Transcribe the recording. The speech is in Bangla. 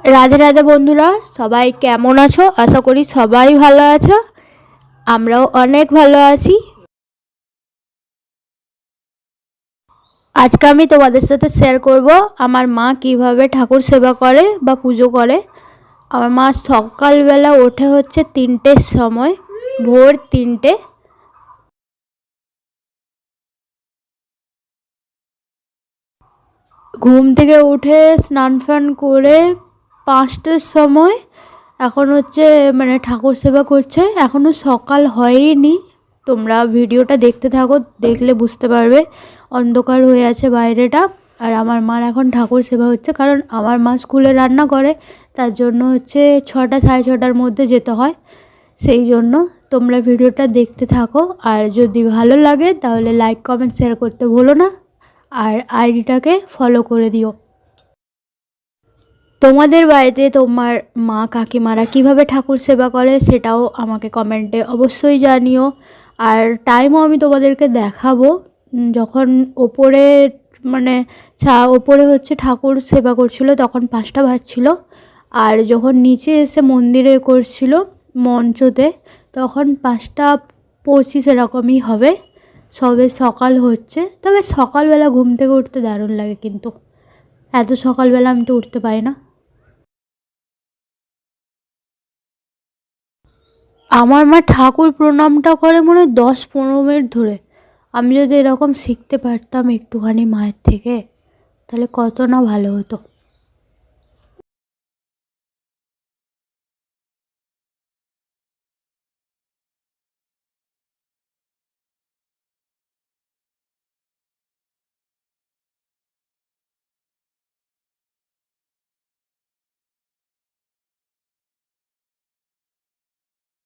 রাধে রাধে বন্ধুরা, সবাই কেমন আছো? আশা করি সবাই ভালো আছো। আমরাও অনেক ভালো আছি। আজকে আমি তোমাদের সাথে শেয়ার করব আমার মা কিভাবে ঠাকুর সেবা করে বা পুজো করে। আমার মা সকালবেলা ওঠে হচ্ছে 3টের সময়, ভোর 3টে। ঘুম থেকে উঠে স্নান ফান করে 5টের সময় এখন হচ্ছে ঠাকুর সেবা করছে। এখনও সকাল হয়নি। তোমরা ভিডিওটা দেখতে থাকো, দেখলে বুঝতে পারবে। অন্ধকার হয়ে আছে বাইরেটা। আর আমার মার এখন ঠাকুর সেবা হচ্ছে, কারণ আমার মা স্কুলে রান্না করে, তার জন্য হচ্ছে 6টা 6:30টার মধ্যে যেতে হয়। সেই জন্য তোমরা ভিডিওটা দেখতে থাকো। আর যদি ভালো লাগে তাহলে লাইক কমেন্ট শেয়ার করতে ভুলো না। আর আইডিটাকে ফলো করে দিও। তোমাদের বাড়িতে তোমার মা কাকিমারা কিভাবে ঠাকুর সেবা করে সেটাও আমাকে কমেন্টে অবশ্যই জানিও। আর টাইমও আমি তোমাদেরকে দেখাবো। যখন ওপরে মানে ওপরে হচ্ছে ঠাকুর সেবা করছিল তখন 5টা বাজছিল। আর যখন নিচে এসে মন্দিরে করছিল মঞ্চতে, তখন 5টা 25 এরকমই হবে। সবে সকাল হচ্ছে। তবে সকালবেলা ঘুম থেকে উঠতে দারুণ লাগে, কিন্তু এত সকালবেলা আমি তো উঠতে পারি না। আমার মা ঠাকুর প্রণামটা করে মনে হয় 10-15 মিনিট ধরে। আমি যদি এরকম শিখতে পারতাম একটুখানি মায়ের থেকে, তাহলে কত না ভালো হতো।